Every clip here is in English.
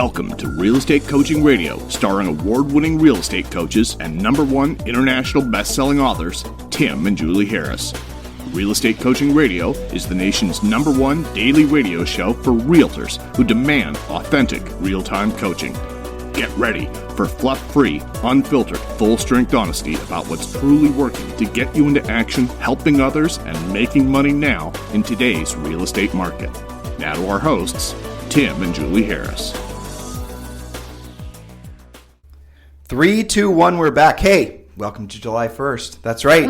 Welcome to Real Estate Coaching Radio, starring award-winning real estate coaches and #1 international best-selling authors, Tim and Julie Harris. Real Estate Coaching Radio is the nation's #1 daily radio show for realtors who demand authentic, real-time coaching. Get ready for fluff-free, unfiltered, full-strength honesty about what's truly working to get you into action, helping others, and making money now in today's real estate market. Now to our hosts, Tim and Julie Harris. 3, 2, 1, we're back. Hey, welcome to July 1st. That's right,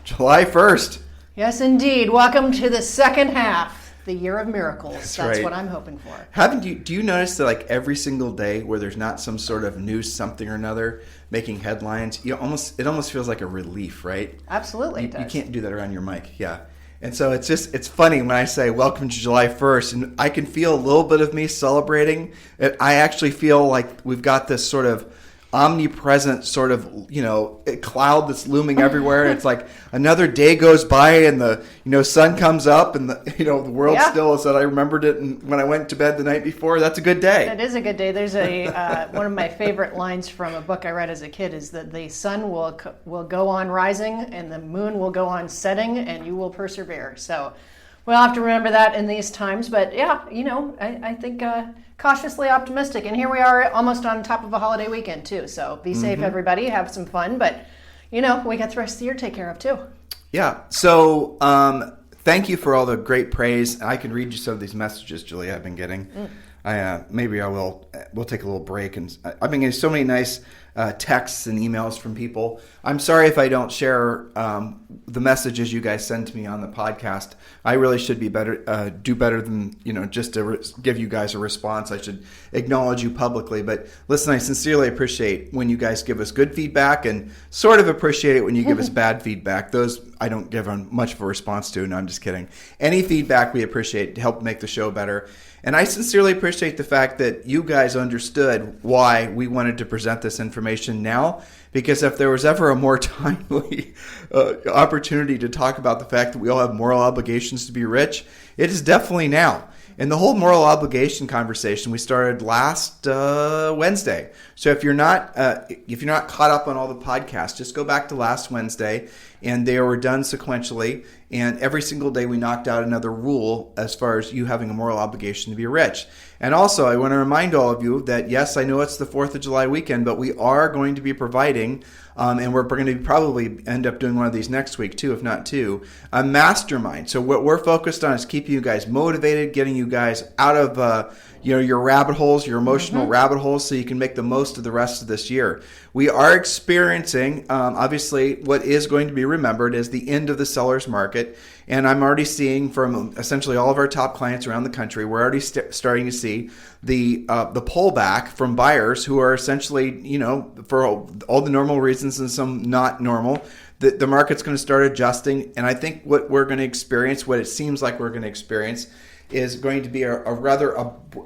July 1st. Yes, indeed. Welcome to the second half, the year of miracles. That's That's right. what I'm hoping for. Do you notice that like every single day where there's not some sort of news something or another making headlines, it almost feels like a relief, right? Absolutely. You can't do that around your mic, yeah. And so it's funny when I say welcome to July 1st, and I can feel a little bit of me celebrating. I actually feel like we've got this sort of omnipresent sort of, cloud that's looming everywhere. And it's like another day goes by and the, sun comes up and the world still is that I remembered it when I went to bed the night before. That's a good day. It is a good day. There's one of my favorite lines from a book I read as a kid is that the sun will go on rising and the moon will go on setting and you will persevere. So we'll have to remember that in these times. But yeah, I think cautiously optimistic. And here we are almost on top of a holiday weekend too. So be safe, everybody. Have some fun. But, we got the rest of the year to take care of too. Yeah. So thank you for all the great praise. I can read you some of these messages, Julie, I've been getting. We'll take a little break. And I've been getting so many nice texts and emails from people. I'm sorry if I don't share the messages you guys send to me on the podcast. I really should be do better than, just to give you guys a response. I should acknowledge you publicly. But listen, I sincerely appreciate when you guys give us good feedback and sort of appreciate it when you give us bad feedback. Those I don't give much of a response to. No, I'm just kidding. Any feedback we appreciate to help make the show better. And I sincerely appreciate the fact that you guys understood why we wanted to present this information now, because if there was ever a more timely opportunity to talk about the fact that we all have moral obligations to be rich, it is definitely now. And the whole moral obligation conversation we started last Wednesday. So if you're not caught up on all the podcasts, just go back to last Wednesday, and they were done sequentially. And every single day we knocked out another rule as far as you having a moral obligation to be rich. And also, I want to remind all of you that yes, I know it's the 4th of July weekend, but we are going to be providing, and we're going to probably end up doing one of these next week too, if not two, a mastermind. So what we're focused on is keeping you guys motivated, getting you guys out of your rabbit holes, your emotional rabbit holes, so you can make the most of the rest of this year. We are experiencing, obviously, what is going to be remembered as the end of the seller's market. And I'm already seeing from essentially all of our top clients around the country, we're already starting to see the pullback from buyers who are essentially, for all the normal reasons and some not normal, the market's going to start adjusting. And I think what we're going to experience, what it seems like we're going to experience, is going to be a rather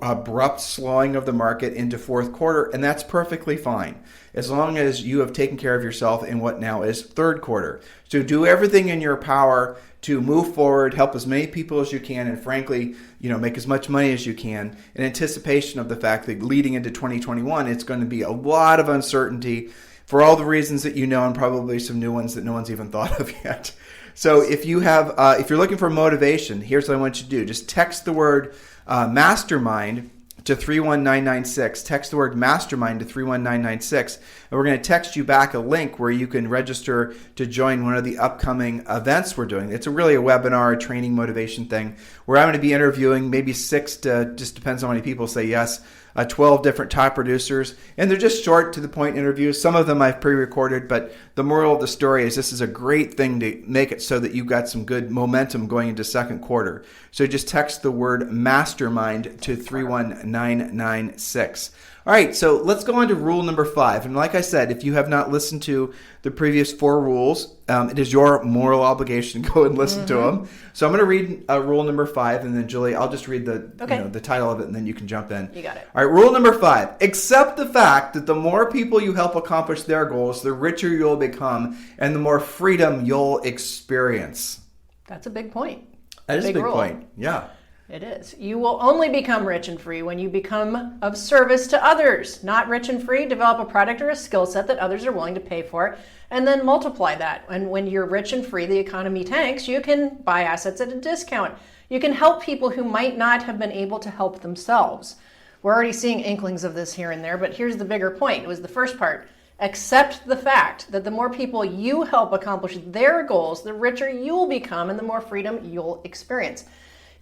abrupt slowing of the market into fourth quarter, and that's perfectly fine as long as you have taken care of yourself in what now is third quarter. So do everything in your power to move forward, help as many people as you can, and frankly, make as much money as you can in anticipation of the fact that leading into 2021, it's going to be a lot of uncertainty for all the reasons that and probably some new ones that no one's even thought of yet. So if you're looking for motivation, here's what I want you to do. Just text the word mastermind to 31996. Text the word mastermind to 31996. And we're going to text you back a link where you can register to join one of the upcoming events we're doing. It's really a webinar, training, motivation thing where I'm going to be interviewing maybe 6 to, just depends on how many people say yes, 12 different top producers, and they're just short to the point interviews. Some of them I've pre-recorded, but the moral of the story is this is a great thing to make it so that you've got some good momentum going into second quarter. So just text the word mastermind to 31996. All right, so let's go on to rule number 5. And like I said, if you have not listened to the previous 4 rules, it is your moral obligation to go and listen to them. So I'm going to read rule number 5, and then Julie, I'll just read the title of it, and then you can jump in. You got it. All right, rule number 5. Accept the fact that the more people you help accomplish their goals, the richer you'll become, and the more freedom you'll experience. That's a big point. That is a big point. Yeah. It is. You will only become rich and free when you become of service to others. Not rich and free, develop a product or a skill set that others are willing to pay for, and then multiply that. And when you're rich and free, the economy tanks, you can buy assets at a discount. You can help people who might not have been able to help themselves. We're already seeing inklings of this here and there, but here's the bigger point. It was the first part. Accept the fact that the more people you help accomplish their goals, the richer you'll become and the more freedom you'll experience.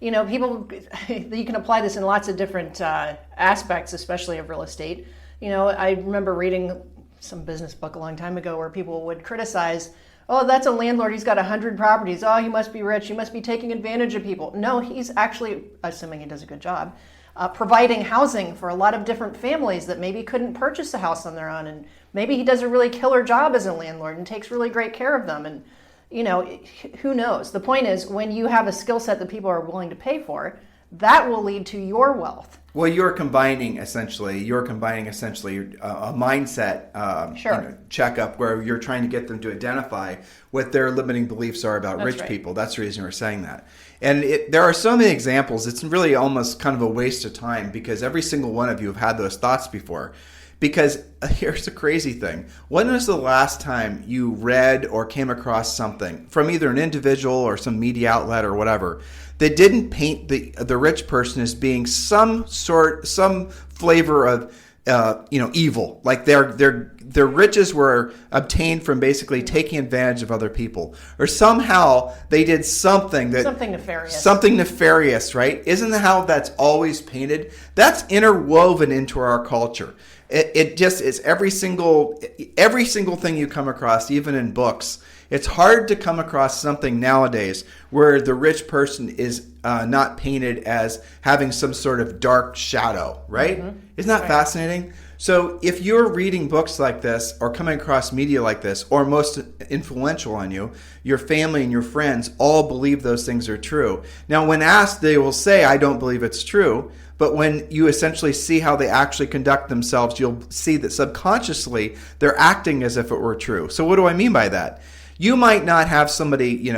You know, people, you can apply this in lots of different aspects, especially of real estate. You know, I remember reading some business book a long time ago where people would criticize, oh, that's a landlord, he's got 100 properties. Oh, he must be rich, he must be taking advantage of people. No, he's actually, assuming he does a good job, providing housing for a lot of different families that maybe couldn't purchase a house on their own. And maybe he does a really killer job as a landlord and takes really great care of them. And, you know, who knows? The point is, when you have a skill set that people are willing to pay for, that will lead to your wealth. Well, you're combining essentially a mindset checkup where you're trying to get them to identify what their limiting beliefs are about rich people. That's the reason we're saying that. And there are so many examples. It's really almost kind of a waste of time because every single one of you have had those thoughts before. Because here's the crazy thing. When was the last time you read or came across something from either an individual or some media outlet or whatever that didn't paint the rich person as being some flavor of evil? Like their riches were obtained from basically taking advantage of other people, or somehow they did something nefarious, right? Isn't that how that's always painted? That's interwoven into our culture. It just is every single thing you come across, even in books. It's hard to come across something nowadays where the rich person is not painted as having some sort of dark shadow, right? Mm-hmm. Isn't that fascinating? So if you're reading books like this or coming across media like this, or most influential on you, your family and your friends all believe those things are true. Now, when asked, they will say, I don't believe it's true. But when you essentially see how they actually conduct themselves, you'll see that subconsciously they're acting as if it were true. So what do I mean by that? You might not have somebody,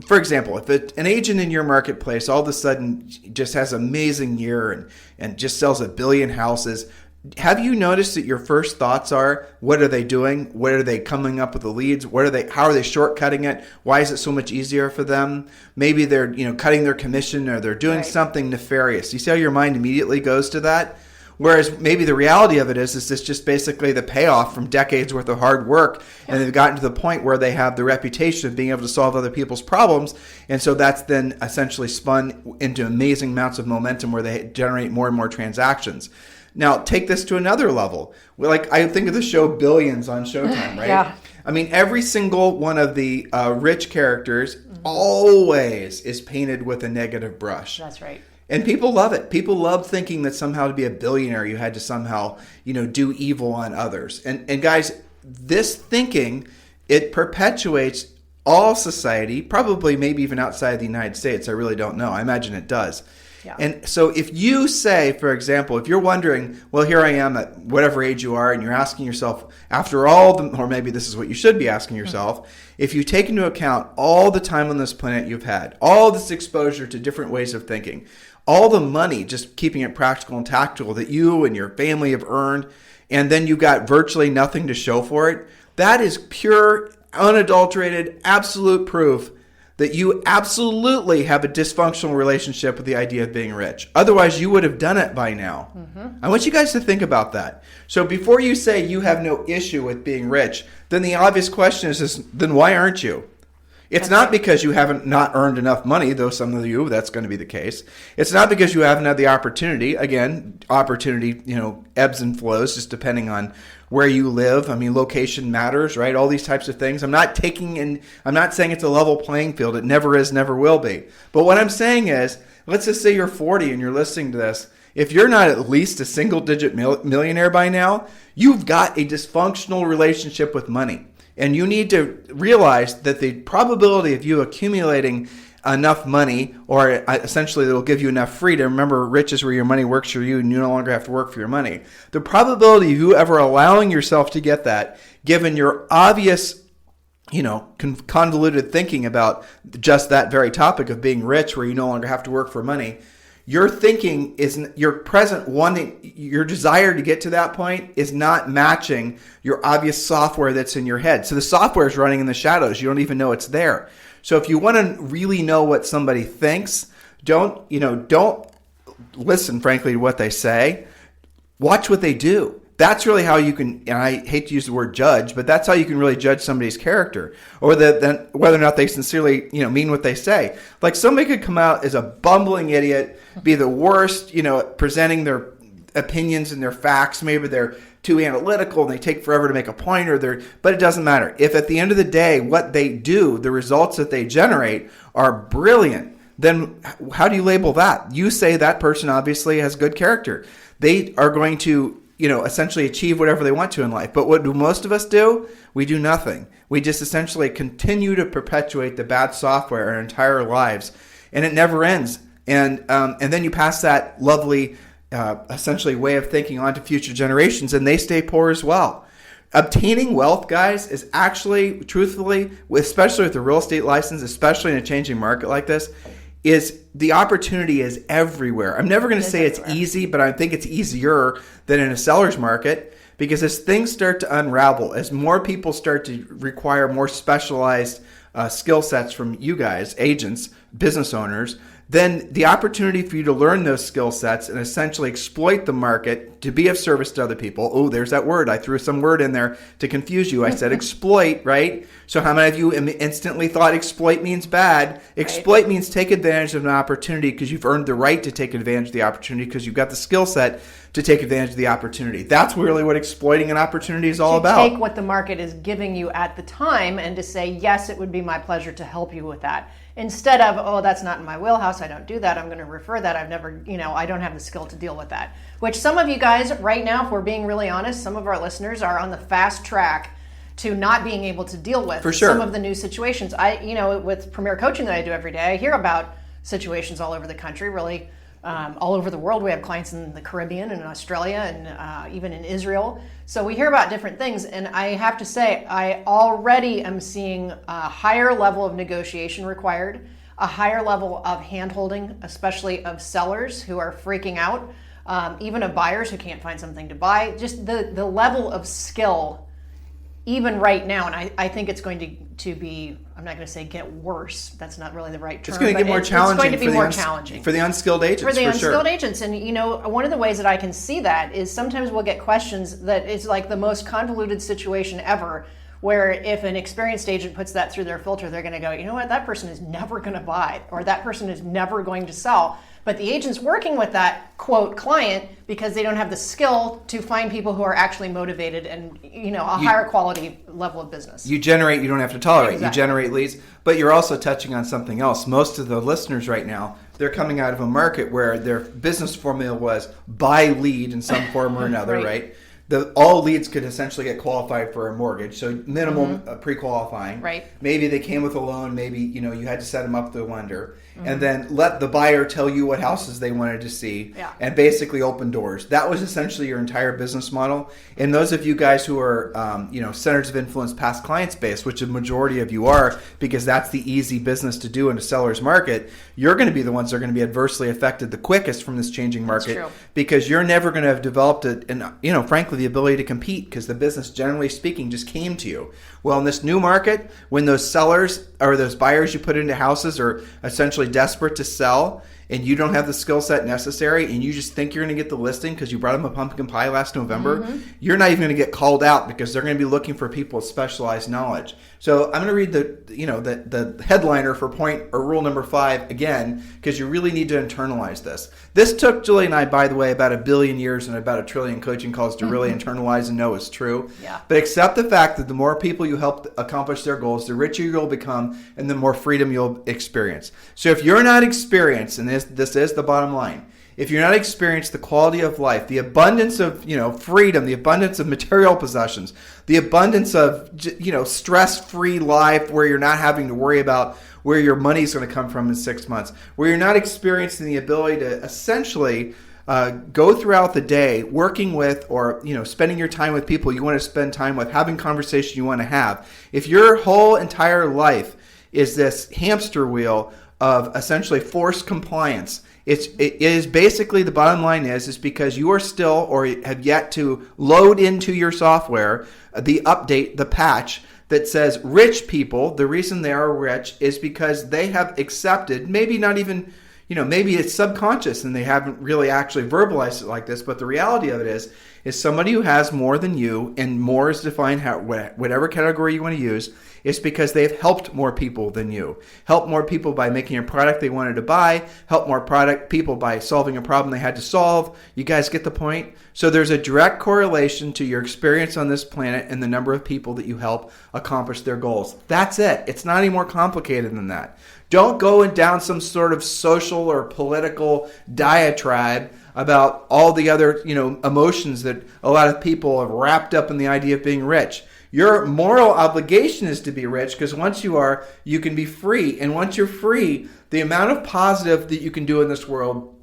for example, if an agent in your marketplace all of a sudden just has an amazing year and just sells 1 billion houses, have you noticed that your first thoughts are, what are they doing? What are they coming up with the leads? How are they shortcutting it? Why is it so much easier for them? Maybe they're, cutting their commission, or they're doing something nefarious. You see how your mind immediately goes to that? Whereas maybe the reality of it is this just basically the payoff from decades worth of hard work, and they've gotten to the point where they have the reputation of being able to solve other people's problems, and so that's then essentially spun into amazing amounts of momentum where they generate more and more transactions. Now, take this to another level. Like, I think of the show Billions on Showtime, right? Yeah. I mean, every single one of the rich characters always is painted with a negative brush. That's right. And people love it. People love thinking that somehow to be a billionaire, you had to somehow, do evil on others. And guys, this thinking, it perpetuates all society, probably maybe even outside the United States. I really don't know. I imagine it does. Yeah. And so if you say, for example, if you're wondering, well, here I am at whatever age you are, and you're asking yourself, after all the, or maybe this is what you should be asking yourself, if you take into account all the time on this planet you've had, all this exposure to different ways of thinking, all the money, just keeping it practical and tactical, that you and your family have earned, and then you got virtually nothing to show for it, that is pure, unadulterated, absolute proof that you absolutely have a dysfunctional relationship with the idea of being rich. Otherwise, you would have done it by now. Mm-hmm. I want you guys to think about that. So before you say you have no issue with being rich, then the obvious question is then why aren't you? It's not because you haven't not earned enough money, though some of you, that's going to be the case. It's not because you haven't had the opportunity. Again, opportunity, ebbs and flows just depending on where you live. I mean, location matters, right? All these types of things. I'm not saying it's a level playing field. It never is, never will be. But what I'm saying is, let's just say you're 40 and you're listening to this. If you're not at least a single-digit millionaire by now, you've got a dysfunctional relationship with money. And you need to realize that the probability of you accumulating enough money, or essentially that will give you enough freedom. Remember, rich is where your money works for you and you no longer have to work for your money. The probability of you ever allowing yourself to get that, given your obvious convoluted thinking about just that very topic of being rich, where you no longer have to work for money. Your thinking your desire to get to that point is not matching your obvious software that's in your head. So the software is running in the shadows. You don't even know it's there. So if you want to really know what somebody thinks, don't listen, frankly, to what they say. Watch what they do. That's really how you can, and I hate to use the word judge, but that's how you can really judge somebody's character, or whether or not they sincerely, mean what they say. Like, somebody could come out as a bumbling idiot, be the worst, presenting their opinions and their facts. Maybe they're too analytical and they take forever to make a point, but it doesn't matter. If at the end of the day, what they do, the results that they generate are brilliant, then how do you label that? You say that person obviously has good character. They are going to essentially achieve whatever they want to in life. But what do most of us do? We do nothing. We just essentially continue to perpetuate the bad software our entire lives, and it never ends. And then you pass that lovely, essentially way of thinking on to future generations, and they stay poor as well. Obtaining wealth, guys, is actually, truthfully, especially with the real estate license, especially in a changing market like this, is the opportunity is everywhere. I'm never going to say it's easy, but I think it's easier than in a seller's market, because as things start to unravel, as more people start to require more specialized skill sets from you guys, agents, business owners, then the opportunity for you to learn those skill sets and essentially exploit the market to be of service to other people. Oh, there's that word. I threw some word in there to confuse you. I said exploit, right? So how many of you instantly thought exploit means bad? Exploit means take advantage of an opportunity because you've earned the right to take advantage of the opportunity because you've got the skill set to take advantage of the opportunity. That's really what exploiting an opportunity is all about. Take what the market is giving you at the time and to say, yes, it would be my pleasure to help you with that. Instead of, oh, that's not in my wheelhouse, I don't do that, I'm going to refer that, I've never, I don't have the skill to deal with that. Which some of you guys right now, if we're being really honest, some of our listeners are on the fast track to not being able to deal with some of the new situations. With Premier Coaching that I do every day, I hear about situations all over the country, really all over the world. We have clients in the Caribbean and in Australia and even in Israel. So we hear about different things. And I have to say, I already am seeing a higher level of negotiation required, a higher level of hand-holding, especially of sellers who are freaking out, even of buyers who can't find something to buy. Just the level of skill, even right now, and I think it's going to be, I'm not going to say get worse. That's not really the right term. It's going to get more challenging. It's going to be more challenging. For the unskilled agents, for sure. Unskilled agents. And, one of the ways that I can see that is sometimes we'll get questions that is like the most convoluted situation ever, where if an experienced agent puts that through their filter, they're going to go, you know what, that person is never going to buy, or that person is never going to sell. But the agent's working with that, quote, client because they don't have the skill to find people who are actually motivated and, higher quality level of business. You generate, you don't have to tolerate. Exactly. You generate leads, but you're also touching on something else. Most of the listeners right now, they're coming out of a market where their business formula was buy lead in some form or another, right? All leads could essentially get qualified for a mortgage, so minimum pre-qualifying. Right. Maybe they came with a loan. Maybe you had to set them up with a lender, and then let the buyer tell you what houses they wanted to see, and basically open doors. That was essentially your entire business model. And those of you guys who are, centers of influence, past client base, which the majority of you are, because that's the easy business to do in a seller's market, you're going to be the ones that are going to be adversely affected the quickest from this changing market, because you're never going to have developed frankly, the ability to compete, because the business, generally speaking, just came to you. Well, in this new market, when those sellers or those buyers you put into houses are essentially desperate to sell, and you don't have the skill set necessary, and you just think you're going to get the listing because you brought them a pumpkin pie last November, you're not even going to get called out, because they're going to be looking for people with specialized knowledge. So I'm going to read the headliner for point or rule number 5 again, because you really need to internalize this. This took Julie and I, by the way, about 1 billion years and about 1 trillion coaching calls to really internalize and know is true. Yeah. But accept the fact that the more people you help accomplish their goals, the richer you'll become and the more freedom you'll experience. So if you're not experienced, and this is the bottom line, if you're not experienced the quality of life, the abundance of freedom, the abundance of material possessions, the abundance of stress-free life where you're not having to worry about where your money's going to come from in 6 months, where you're not experiencing the ability to essentially go throughout the day working with, or spending your time with people you want to spend time with, having conversation you want to have. If your whole entire life is this hamster wheel of essentially forced compliance, it is basically, the bottom line is because you are still, or have yet to load into your software the update, the patch that says rich people, the reason they are rich is because they have accepted, maybe not even, maybe it's subconscious and they haven't really actually verbalized it like this, but the reality of it is somebody who has more than you, and more is defined whatever category you want to use, is because they've helped more people than you. Helped more people by making a product they wanted to buy, helped more people by solving a problem they had to solve. You guys get the point? So there's a direct correlation to your experience on this planet and the number of people that you help accomplish their goals. That's it. It's not any more complicated than that. Don't go down some sort of social or political diatribe about all the other, emotions that a lot of people have wrapped up in the idea of being rich. Your moral obligation is to be rich, because once you are, you can be free. And once you're free, the amount of positive that you can do in this world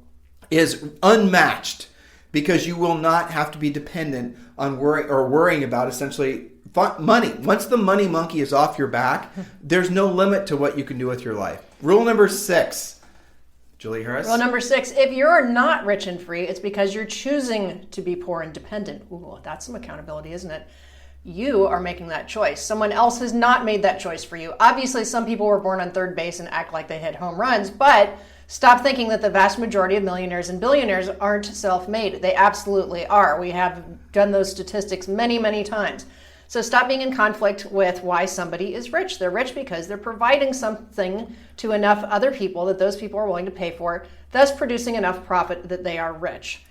is unmatched, because you will not have to be dependent on worrying about essentially money. Once the money monkey is off your back, there's no limit to what you can do with your life. Rule number 6. Julie Harris? Rule number 6, if you're not rich and free, it's because you're choosing to be poor and dependent. Ooh, that's some accountability, isn't it? You are making that choice. Someone else has not made that choice for you. Obviously, some people were born on third base and act like they hit home runs, but stop thinking that the vast majority of millionaires and billionaires aren't self-made. They absolutely are. We have done those statistics many, many times. So stop being in conflict with why somebody is rich. They're rich because they're providing something to enough other people that those people are willing to pay for, thus producing enough profit that they are rich.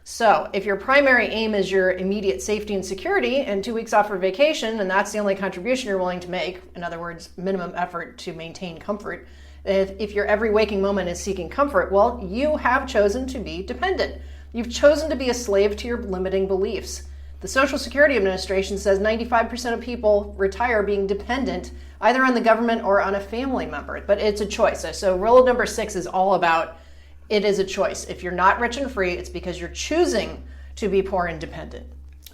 So if your primary aim is your immediate safety and security and 2 weeks off for vacation, and that's the only contribution you're willing to make, in other words, minimum effort to maintain comfort, if your every waking moment is seeking comfort, well, you have chosen to be dependent. You've chosen to be a slave to your limiting beliefs. The Social Security Administration says 95% of people retire being dependent either on the government or on a family member, but it's a choice. So rule number 6 is all about it is a choice. If you're not rich and free, it's because you're choosing to be poor and dependent.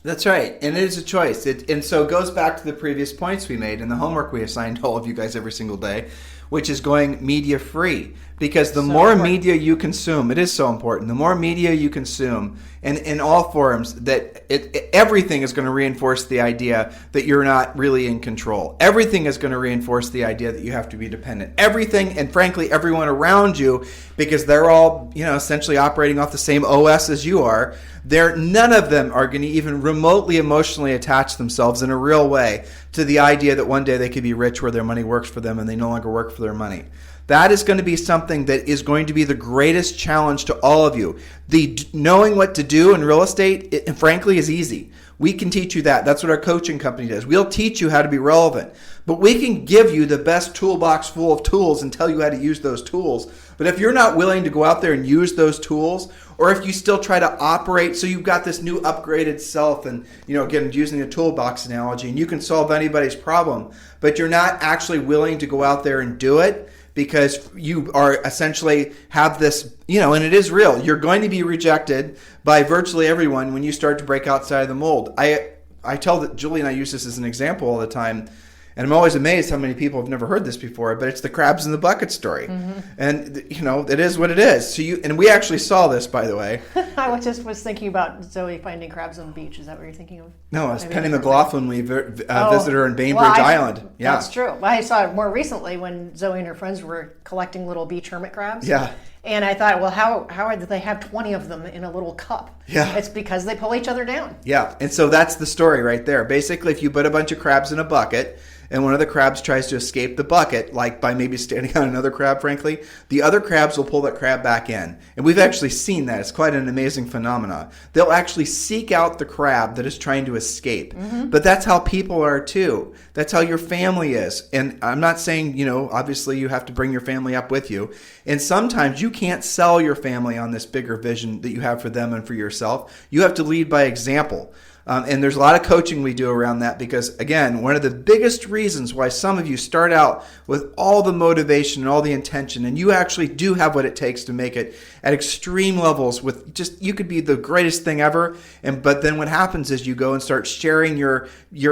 That's right. And it is a choice. And so it goes back to the previous points we made and the homework we assigned all of you guys every single day, which is going media free. Because the more media you consume, it is so important. The more media you consume, and in all forms, that everything is going to reinforce the idea that you're not really in control. Everything is going to reinforce the idea that you have to be dependent. Everything, and frankly, everyone around you, because they're all, essentially operating off the same OS as you are. None of them are going to even remotely emotionally attach themselves in a real way to the idea that one day they could be rich where their money works for them and they no longer work for their money. That is going to be something that is going to be the greatest challenge to all of you. The knowing what to do in real estate, frankly, is easy. We can teach you that. That's what our coaching company does. We'll teach you how to be relevant. But we can give you the best toolbox full of tools and tell you how to use those tools. But if you're not willing to go out there and use those tools, or if you still try to operate, so you've got this new upgraded self, and again, using a toolbox analogy, and you can solve anybody's problem, but you're not actually willing to go out there and do it, because you are essentially have this, and it is real. You're going to be rejected by virtually everyone when you start to break outside of the mold. I tell that Julie and I use this as an example all the time, and I'm always amazed how many people have never heard this before, but it's the crabs in the bucket story. Mm-hmm. And, it is what it is. So and we actually saw this, by the way. I just was thinking about Zoe finding crabs on the beach. Is that what you're thinking of? No, it was Penny McLaughlin when we visited her in Bainbridge Island. Yeah, that's true. Well, I saw it more recently when Zoe and her friends were collecting little beach hermit crabs. Yeah. And I thought, well, how did they have 20 of them in a little cup? Yeah. It's because they pull each other down. Yeah, and so that's the story right there. Basically, if you put a bunch of crabs in a bucket, and one of the crabs tries to escape the bucket, like by maybe standing on another crab, frankly, the other crabs will pull that crab back in. And we've actually seen that. It's quite an amazing phenomenon. They'll actually seek out the crab that is trying to escape. Mm-hmm. But that's how people are too. That's how your family is. And I'm not saying, obviously you have to bring your family up with you. And sometimes you can't sell your family on this bigger vision that you have for them and for yourself. You have to lead by example. And there's a lot of coaching we do around that because, again, one of the biggest reasons why some of you start out with all the motivation and all the intention, and you actually do have what it takes to make it at extreme levels with just, you could be the greatest thing ever. But then what happens is you go and start sharing your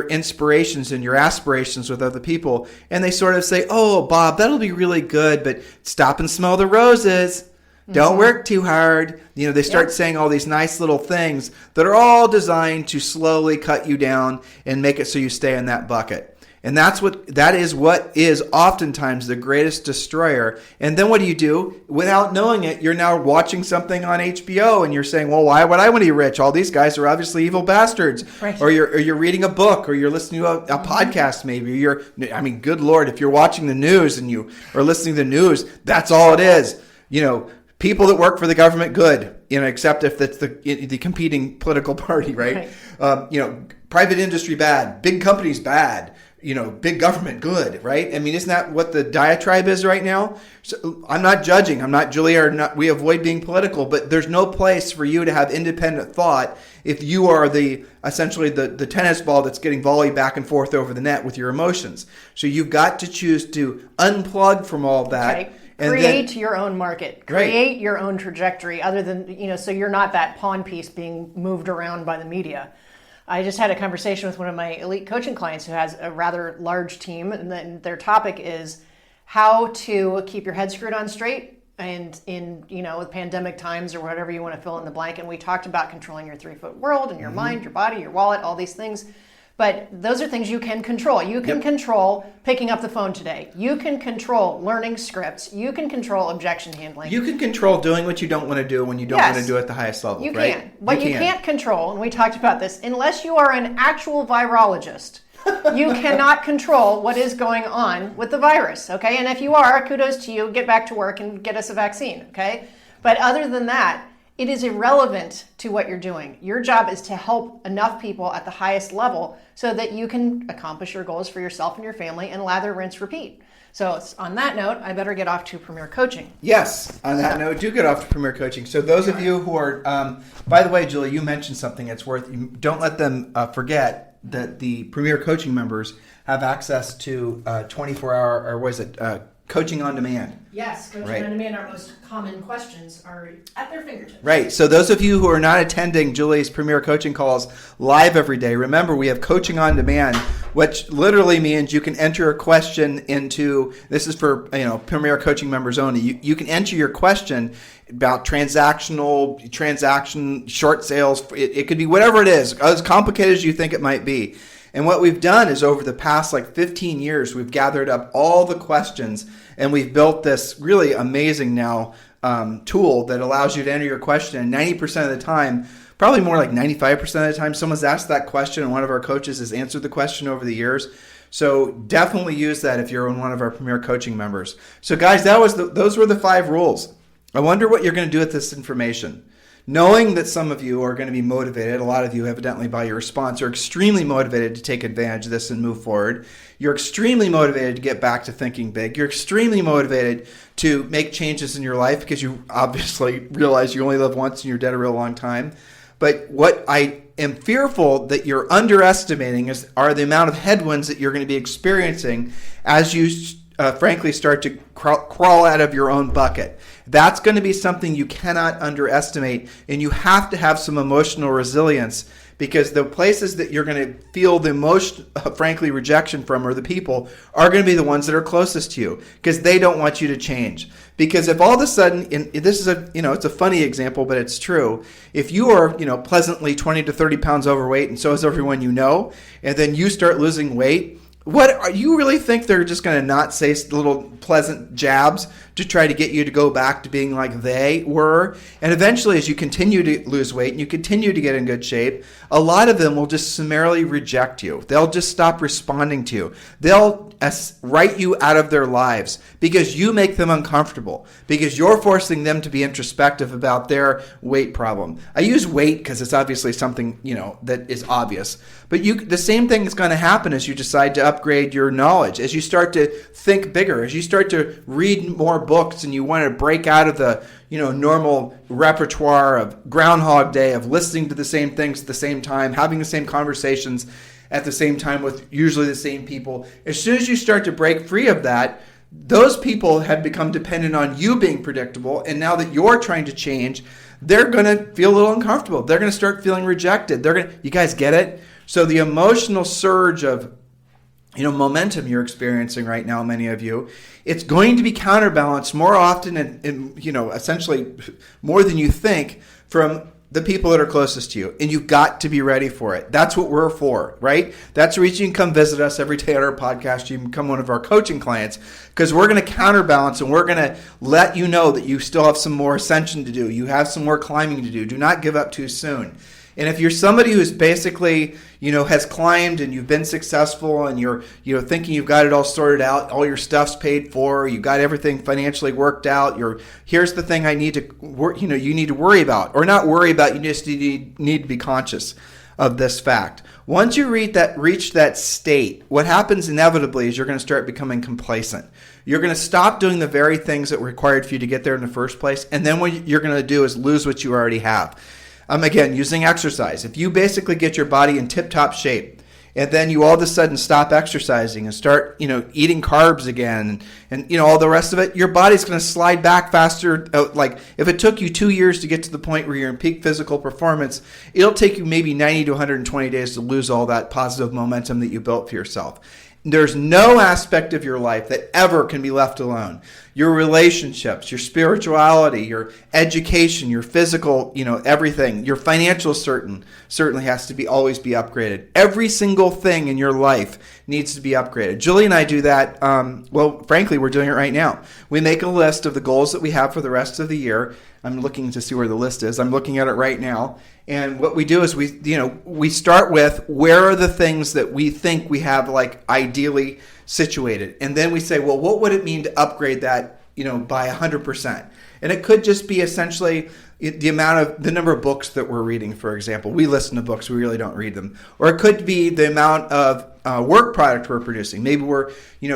inspirations and your aspirations with other people. And they sort of say, oh, Bob, that'll be really good, but stop and smell the roses. Don't work too hard. They start saying all these nice little things that are all designed to slowly cut you down and make it so you stay in that bucket. And that is what is oftentimes the greatest destroyer. And then what do? Without knowing it, you're now watching something on HBO and you're saying, well, why would I want to be rich? All these guys are obviously evil bastards. Right. Or you're reading a book, or you're listening to a podcast maybe. Good Lord, if you're watching the news and you are listening to the news, that's all it is. People that work for the government, good, except if that's the competing political party, right? Private industry, bad. Big companies, bad. Big government, good, right? Isn't that what the diatribe is right now? So I'm not judging. I'm not Julia. We avoid being political, but there's no place for you to have independent thought if you are essentially the tennis ball that's getting volleyed back and forth over the net with your emotions. So you've got to choose to unplug from all that. Okay. Create your own market. Create your own trajectory other than, so you're not that pawn piece being moved around by the media. I just had a conversation with one of my elite coaching clients who has a rather large team, and then their topic is how to keep your head screwed on straight and in, with pandemic times or whatever you want to fill in the blank. And we talked about controlling your 3-foot world and your mind, your body, your wallet, all these things. But those are things you can control. You can control picking up the phone today. You can control learning scripts. You can control objection handling. You can control doing what you don't want to do when you don't want to do it at the highest level, you right? Can. What you can't control, and we talked about this, unless you are an actual virologist, you cannot control what is going on with the virus, okay? And if you are, kudos to you. Get back to work and get us a vaccine, okay? But other than that, it is irrelevant to what you're doing. Your job is to help enough people at the highest level so that you can accomplish your goals for yourself and your family and lather, rinse, repeat. So on that note, I better get off to Premier Coaching. Yes, on that note, do get off to Premier Coaching. So those of you who are, by the way, Julie, you mentioned something that's don't let them forget that the Premier Coaching members have access to 24-hour, or what is it, coaching on demand. Yes, coaching on demand. Our most common questions are at their fingertips. Right. So those of you who are not attending Julie's Premier Coaching calls live every day, remember we have coaching on demand, which literally means you can enter a question into, this is for Premier Coaching members only. You can enter your question about transaction, short sales. It could be whatever it is, as complicated as you think it might be. And what we've done is over the past 15 years, we've gathered up all the questions and we've built this really amazing now tool that allows you to enter your question. And 90% of the time, probably more like 95% of the time, someone's asked that question and one of our coaches has answered the question over the years. So definitely use that if you're one of our Premier Coaching members. So guys, those were the 5 rules. I wonder what you're going to do with this information. Knowing that some of you are going to be motivated, a lot of you evidently by your response are extremely motivated to take advantage of this and move forward. You're extremely motivated to get back to thinking big. You're extremely motivated to make changes in your life because you obviously realize you only live once and you're dead a real long time. But what I am fearful that you're underestimating are the amount of headwinds that you're going to be experiencing as you frankly start to crawl out of your own bucket. That's going to be something you cannot underestimate, and you have to have some emotional resilience because the places that you're going to feel the most, frankly, rejection from or the people are going to be the ones that are closest to you because they don't want you to change. Because if all of a sudden, this is it's a funny example, but it's true. If you are, pleasantly 20 to 30 pounds overweight, and so is everyone you know, and then you start losing weight, you really think they're just going to not say little pleasant jabs to try to get you to go back to being like they were? And eventually, as you continue to lose weight and you continue to get in good shape, a lot of them will just summarily reject you. They'll just stop responding to you. They'll write you out of their lives because you make them uncomfortable, because you're forcing them to be introspective about their weight problem. I use weight because it's obviously something, that is obvious. But the same thing is going to happen as you decide to upgrade your knowledge, as you start to think bigger, as you start to read more books and you want to break out of the normal repertoire of Groundhog Day, of listening to the same things at the same time, having the same conversations at the same time with usually the same people. As soon as you start to break free of that, those people have become dependent on you being predictable. And now that you're trying to change, they're going to feel a little uncomfortable. They're going to start feeling rejected. You guys get it? So the emotional surge of momentum you're experiencing right now, many of you, it's going to be counterbalanced more often and essentially more than you think from the people that are closest to you. And you've got to be ready for it. That's what we're for, right? That's the reason you can come visit us every day on our podcast. You can become one of our coaching clients, because we're going to counterbalance and we're going to let you know that you still have some more ascension to do. You have some more climbing to do. Do not give up too soon. And if you're somebody who's basically, has climbed and you've been successful and you're, thinking you've got it all sorted out, all your stuff's paid for, you got everything financially worked out, here's the thing I need to work, you need to worry about, or not worry about, you just need to be conscious of this fact. Once you reach that state, what happens inevitably is you're going to start becoming complacent. You're going to stop doing the very things that were required for you to get there in the first place. And then what you're going to do is lose what you already have. Again, using exercise. If you basically get your body in tip-top shape, and then you all of a sudden stop exercising and start, eating carbs again, and all the rest of it, your body's going to slide back faster. Like if it took you 2 years to get to the point where you're in peak physical performance, it'll take you maybe 90 to 120 days to lose all that positive momentum that you built for yourself. There's no aspect of your life that ever can be left alone. Your relationships, your spirituality, your education, your physical, everything, your financial certainly has to always be upgraded. Every single thing in your life needs to be upgraded. Julie and I do that. Frankly, we're doing it right now. We make a list of the goals that we have for the rest of the year. I'm looking to see where the list is. I'm looking at it right now. And what we do is we start with where are the things that we think we have ideally situated. And then we say, well, what would it mean to upgrade that, by 100%? And it could just be essentially the number of books that we're reading, for example. We listen to books, we really don't read them. Or it could be the amount of work product we're producing. Maybe we're,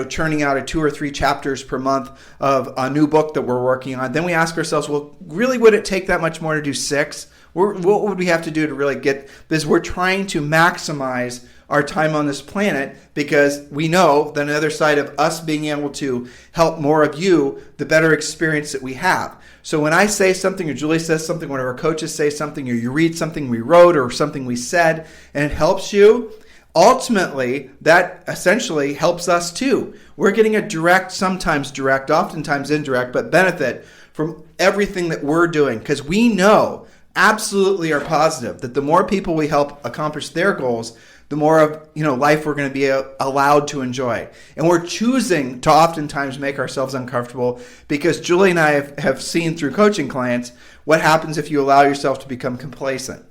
churning out 2 or 3 chapters per month of a new book that we're working on. Then we ask ourselves, well, really would it take that much more to do 6? What would we have to do to really get this? We're trying to maximize our time on this planet, because we know that on the other side of us being able to help more of you, the better experience that we have. So when I say something, or Julie says something, one of our coaches say something, or you read something we wrote or something we said, and it helps you, ultimately, that essentially helps us too. We're getting a sometimes direct, oftentimes indirect, but benefit from everything that we're doing, because we know, absolutely are positive, that the more people we help accomplish their goals, the more of life we're going to be allowed to enjoy. And we're choosing to oftentimes make ourselves uncomfortable, because Julie and I have seen through coaching clients what happens if you allow yourself to become complacent.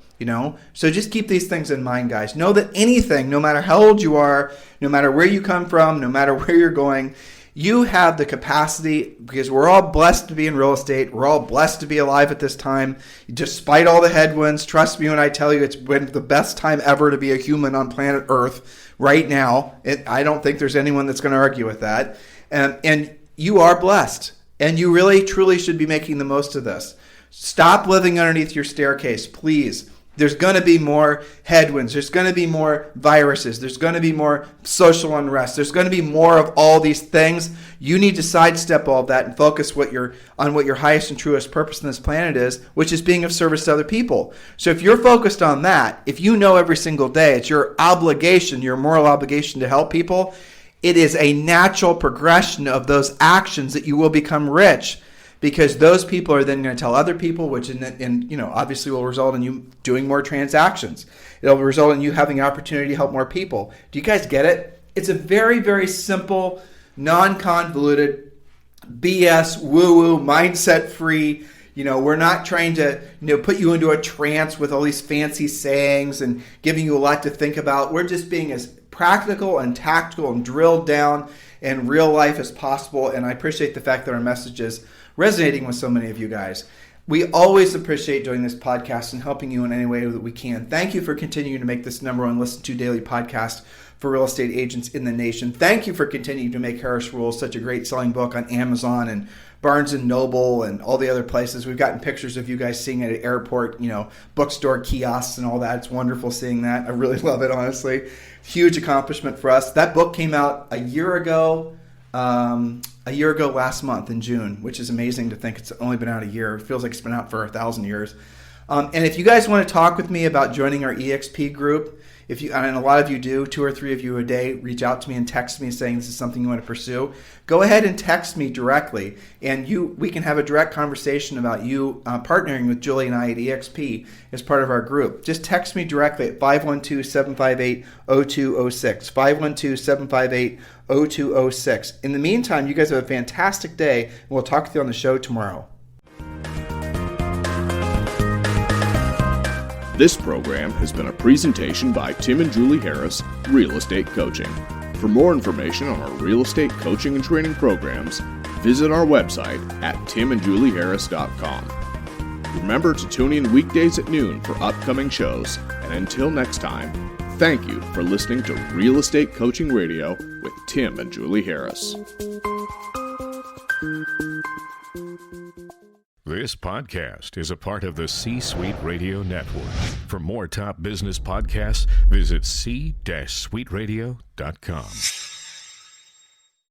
So just keep these things in mind, guys. Know that anything, no matter how old you are, no matter where you come from, no matter where you're going, you have the capacity, because we're all blessed to be in real estate. We're all blessed to be alive at this time. Despite all the headwinds, trust me when I tell you, it's been the best time ever to be a human on planet Earth right now. I don't think there's anyone that's going to argue with that. And you are blessed. And you really, truly should be making the most of this. Stop living underneath your staircase, please. There's going to be more headwinds. There's going to be more viruses. There's going to be more social unrest. There's going to be more of all these things. You need to sidestep all of that and focus on what your highest and truest purpose on this planet is, which is being of service to other people. So if you're focused on that, if you know every single day it's your obligation, your moral obligation to help people, it is a natural progression of those actions that you will become rich. Because those people are then going to tell other people, which obviously will result in you doing more transactions. It'll result in you having the opportunity to help more people. Do you guys get it? It's a very, very simple, non-convoluted, BS, woo-woo, mindset-free. We're not trying to put you into a trance with all these fancy sayings and giving you a lot to think about. We're just being as practical and tactical and drilled down in real life as possible. And I appreciate the fact that our message is resonating with so many of you guys. We always appreciate doing this podcast and helping you in any way that we can. Thank you for continuing to make this #1 listened to daily podcast for real estate agents in the nation. Thank you for continuing to make Harris Rules such a great selling book on Amazon and Barnes & Noble and all the other places. We've gotten pictures of you guys seeing it at airport, bookstore kiosks and all that. It's wonderful seeing that. I really love it, honestly. Huge accomplishment for us. That book came out a year ago last month in June, which is amazing to think it's only been out a year. It feels like it's been out for 1,000 years. And if you guys want to talk with me about joining our EXP group, and a lot of you do, 2 or 3 of you a day reach out to me and text me saying this is something you want to pursue, go ahead and text me directly, and we can have a direct conversation about you partnering with Julie and I at EXP as part of our group. Just text me directly at 512-758-0206, 512-758-0206. In the meantime, you guys have a fantastic day, and we'll talk with you on the show tomorrow. This program has been a presentation by Tim and Julie Harris, Real Estate Coaching. For more information on our real estate coaching and training programs, visit our website at timandjulieharris.com. Remember to tune in weekdays at noon for upcoming shows, and until next time, thank you for listening to Real Estate Coaching Radio with Tim and Julie Harris. This podcast is a part of the C-Suite Radio Network. For more top business podcasts, visit c-suiteradio.com.